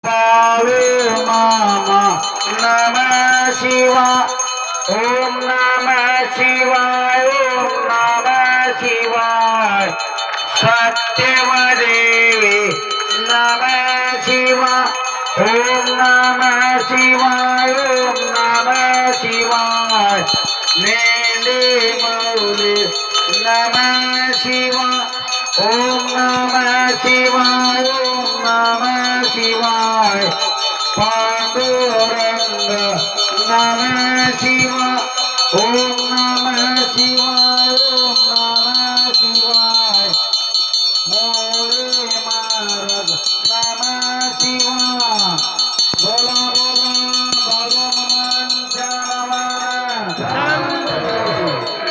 पावे मामा नमः शिवाय ओम नमः शिवाय ओम नमः शिवाय सत्यवदेवी नमः शिवाय ओम नमः शिवाय ओम नमः शिवाय मेले मौले नमः शिवाय ओम नमः शिवाय ओम नमः शिवाय पांडुरंग नमः शिवाय ओम नमः शिवाय ओम नमः शिवाय मोरे महाराज नमः शिवाय बोला बोला भगवानच्या नावाने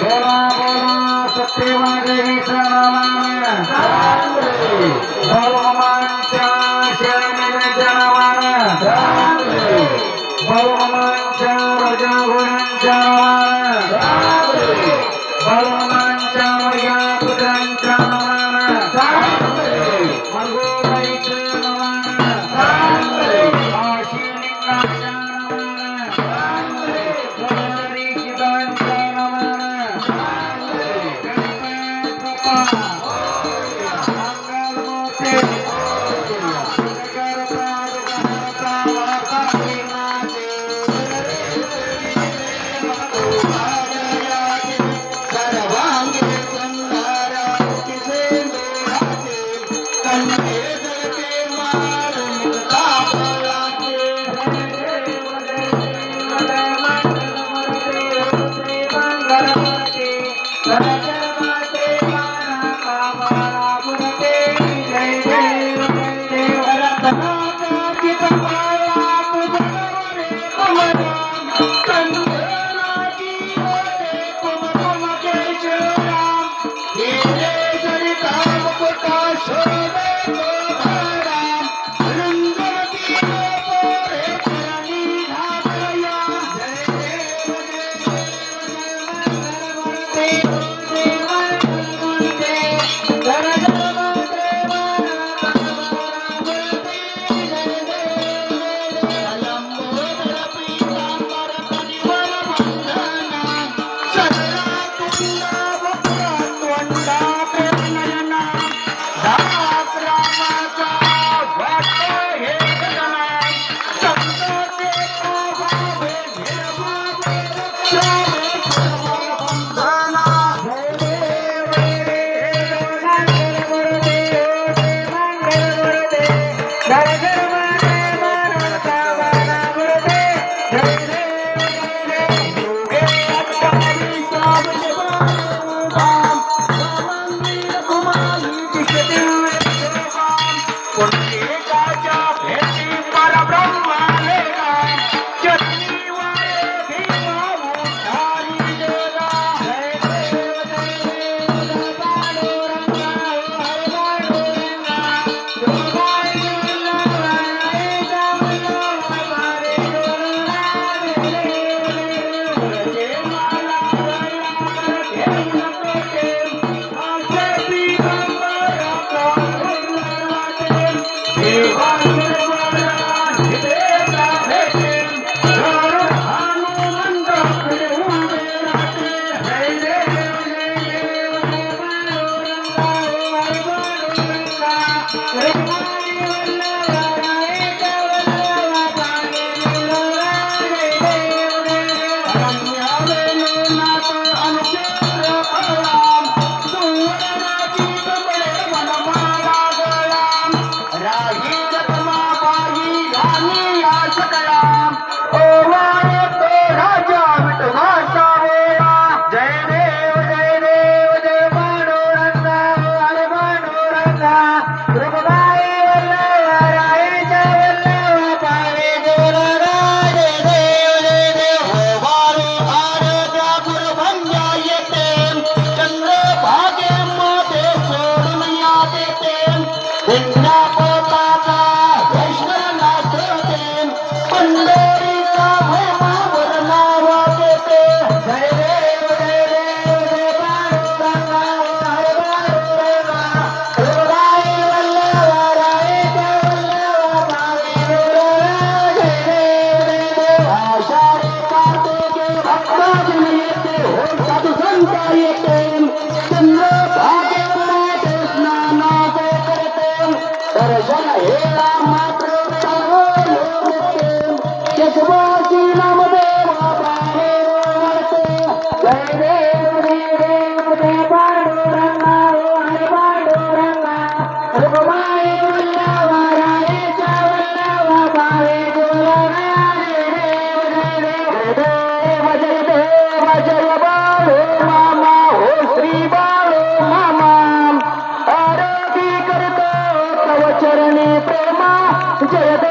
बोला बोला सत्यवादेवीच्या नावाने भगवानच्या शरणेच्या नावाने भगवानच्या राजाघोड्यांच्या नावाने भगवानच्या पुत्रांच्या नावाने मंगोबाईच्या नावाने आशिलिंगाच्या नावाने गणपतीच्या नावाने गणपती बाप्पा मंगलमूर्ती जगन्नाथ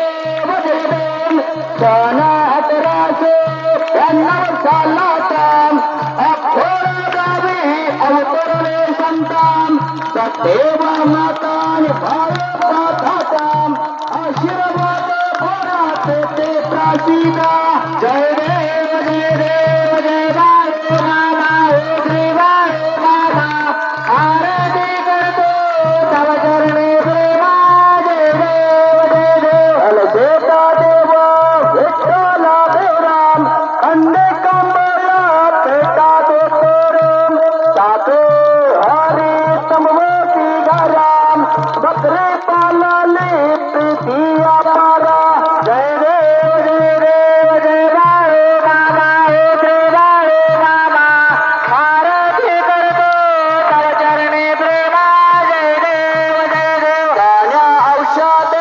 देव जय देव सनात राजे यांना चालताम अखोड गावी अवतरले संताम सदेव मातान भारताताम आशीर्वाद भराते ते प्रासीदा जय देव जय देव जय बाळू मामा ओ श्री बाळू मामा आरती करतो तव चरणी प्रेमा जय देव जय देव अलसेता देव विठ्ठला देवराम खंडे कंबळा पेटा तो तोरण सातो हरी तमवती घराम बकरे पालाले प्रीती अपारा जय देव जय देव जय बाळू मामा ओ श्री बाळू मामा आरती करतो तव चरणी प्रेमा जय देव जय देव गाण्या औषध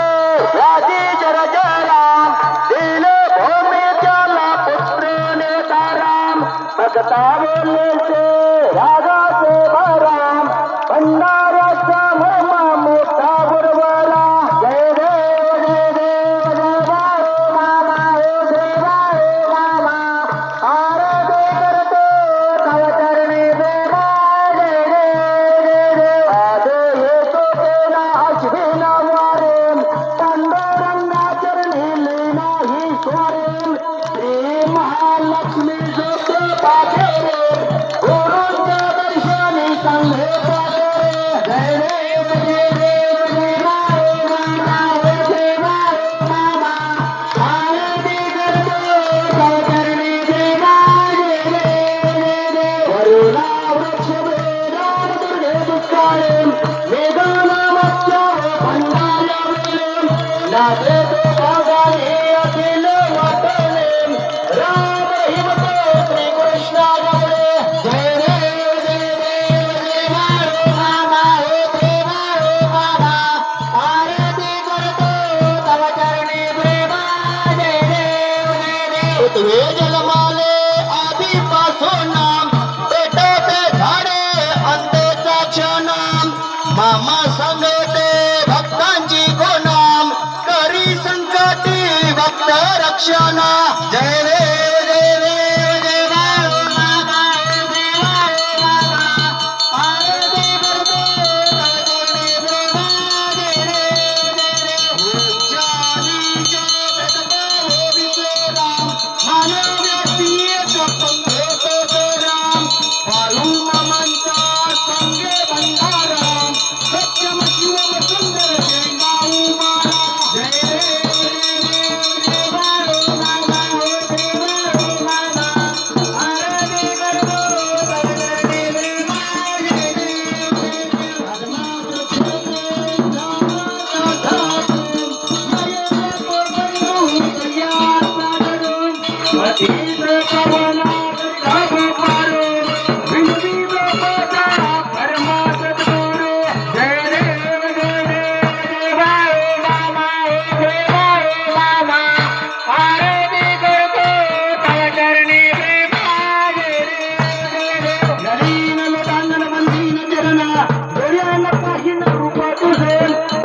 राजी जर जराम दिल भूमी त्याला पुत्र नेताराम भगता बोलेचे रागाचे भराम भंडाराचा महिमा मोठा गुरवरा जय देव जय देव जय बाळू मामा ओ श्री बाळू मामा आरती करतो तव चरणी प्रेमा जय देव जय देव आदे येतो तेना अश्विना वारेम पांडुरंगा चरणी लीना ही स्वारेम श्री महालक्ष्मी जोते पाठेरे गुरुंच्या दर्शनी चांगले पाठेरे जय देव जय देव जय बाळू मामा ओ श्री बाळू मामा आरती करतो तव चरणी प्रेमा जय देव जय देव वरुणा वृक्ष वेदान दुर्गे दुष्काळेम वेदानामच्या भंडारा वेलेम नाचे तो भागाने अखिल वाटलेम राम हिमतो श्री कृष्णा गवळे जय देव जय देव जय बाळू मामा ओ श्री बाळू मामा आरती करतो तव चरणी प्रेमा जय देव जय देव पृथ्वी जलमाले आधीपासून पेटते झाडे अंतेचा क्षण मामा सांगते भक्तांची गोनाम करी संकटी भक्त रक्षण जय देव जय देव जय बाळू मामा ओ श्री बाळू मामा आरती करतो तव चरणी प्रेमा जय देव जय देव उच्चानीचा भेदभाव विसराम मानव व्यक्ती एक पंथेतो राम बाळू मामांचा संगे बंधाराम सत्यम शिवम सुंदर जय बाळू मामा जय देव जय देव जय बाळू मामा ओ श्री बाळू मामा आरती करतो तव चरणी प्रेमा जय देव जय देव आत्मात्र क्षणे नामाचा धातू मये पोटू तुझ्या सागरून पतित पवना गाभ पारून विंदीत पोटा परमात गुरु जय देव जय देव जय बाळू मामा ओ श्री बाळू मामा आरती करतो तव चरणी प्रेमा जय देव जय देव नलीन लोटांगण मंदीन चरणा डोळ्यान पाहिन रूप तुझे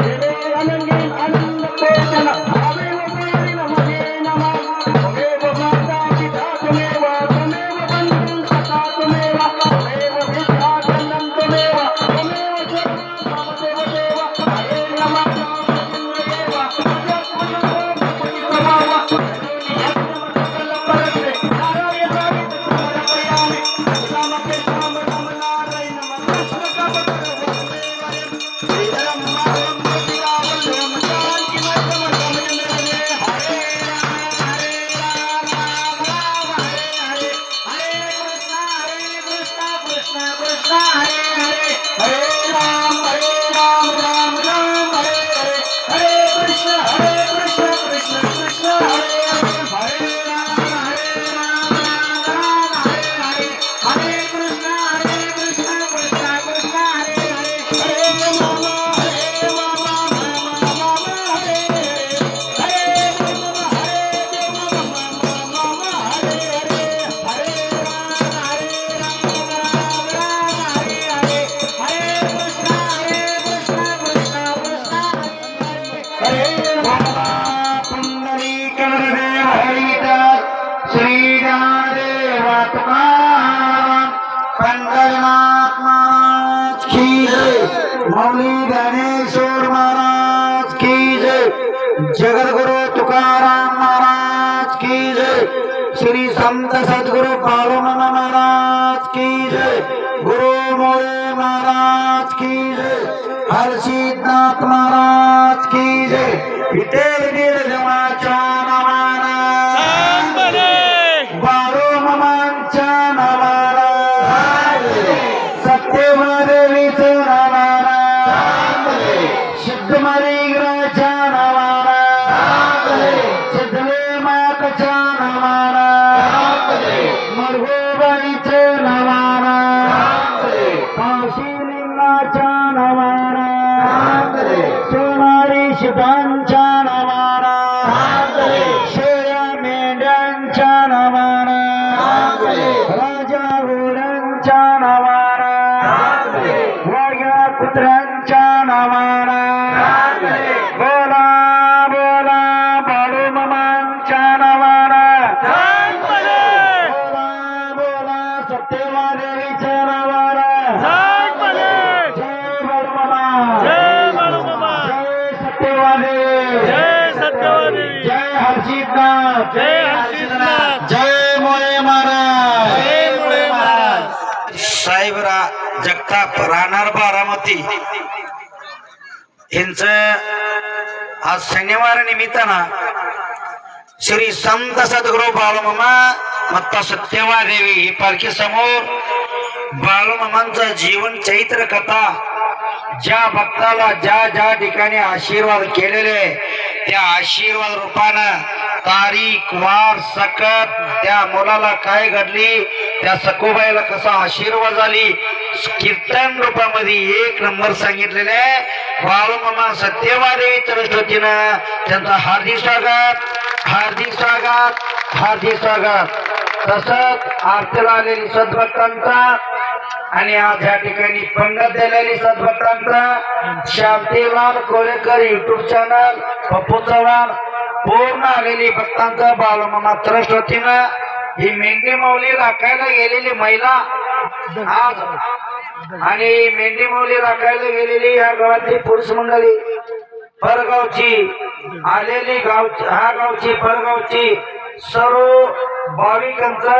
जय अनंगीन आनंद पोषण आवेव प्रेरिन महे नमः त्वमेव माता पिता त्वमेव त्वमेव बन्धुं सखा त्वमेव त्वमेव विद्या जन्मं त्वमेव त्वमेव सर्वं मम देवदेव हरे नमः देव श्रीधरं माधवं माऊली ज्ञानेश्वर महाराज की जय, जगद्गुरु तुकाराम महाराज की जय, श्री संत सद्गुरु बाळूमामा महाराज की जय, गुरु मोरे महाराज की जय, हर्षितनाथ महाराज की जय, विठ्ठल गिरधराच्या नावानं बाळूमामांच्या नावानं सत्यवादेवीचं नावानं सिद्धमलिंगाच्या नावानं सिद्धले माताच्या नावानं मरगोबाईचं नावानं काशीलिंगाच्या नावानं सोनारी शिवांच्या नावानं शेळ्या मेंढ्यांच्या नावानं राजा घोड्यांच्या नावानं वाघ्या कुत्र्यांच्या नावानं बोला बोला बाळूमामांच्या नावानं बोला बोला सत्यवादेवीच्या नावानं जय बाळूमामा जय सत्यवादेवी जय हर्षितनाथ जय मोरे महाराज साहेबरा जगताप राहणार बारामती यांचं आज शनिवार निमित्तानं श्री संत सद्गुरु बाळूमामा मत्ता सत्यवादेवी ही पालखी समोर बाळूमामांचं जीवन चैत्र कथा ज्या भक्ताला ज्या ज्या ठिकाणी आशीर्वाद केलेले त्या आशीर्वाद रूपानं तारीख वार सकत त्या मुलाला काय घडली त्या सखूबाईला कसा आशीर्वाद झाली कीर्तन रूपामध्ये एक नंबर सांगितलेले बाळूमामा सत्यवादेवी सरस्वतीनं त्यांचा हार्दिक स्वागत हार्दिक स्वागत हार्दिक स्वागत तसंच आरतीला आलेली सद्भक्तांचा आणि आज या ठिकाणी पंगत दिलेली सद्भक्तांचा शांतीलाल कोळेकर युट्यूब चॅनल पप्पू चव्हाण पूर्ण आलेली भक्तांचा बाळूमामा ट्रस्ट वतीनं ही मेंढी माऊली राखायला गेलेली महिला आज आणि मेंढी माऊली राखायला गेलेली या गावातली पुरुष मंडळी परगावची आलेली गावची परगावची सर्व भाविकांचा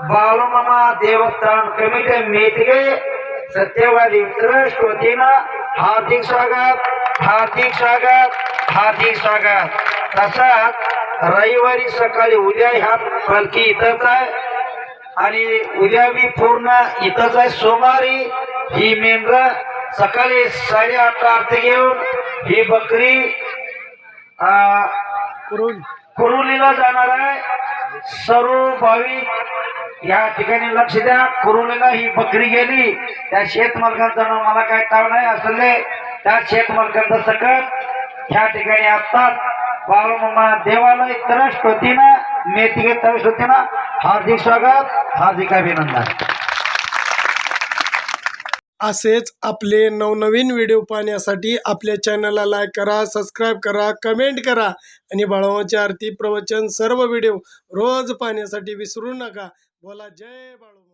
बाळूमामा देवस्थान कमिटी मेथगे सत्यवादी ट्रस्ट वतीनं हार्दिक स्वागत हार्दिक स्वागत हार्दिक स्वागत तसंच रविवारी सकाळी उद्या ह्या पालखी इथंच आहे आणि उद्या बी पूर्ण इथंच आहे सोमवारी ही मेंढर सकाळी 8:30 आरती घेऊन ही बकरी कुरुलीला जाणार आहे सर्व भाविक या ठिकाणी लक्ष द्या कुरुलीला ही बकरी गेली त्या शेतमालकांचं नाव मला काय ठाव नाही असले त्या शेतमालकांचं सकट या ठिकाणी असतात बाळूमामा देवालय ट्रस्ट वतीनं मेथगे ट्रस्ट वतीनं हार्दिक स्वागत हार्दिक अभिनंदन असेच आपले नवनवीन व्हिडिओ पाहण्यासाठी आपल्या चॅनलला लाईक करा सबस्क्राईब करा कमेंट करा आणि बाळूमामाची आरती प्रवचन सर्व व्हिडिओ रोज पाहण्यासाठी विसरू नका बोला जय बाळूमामा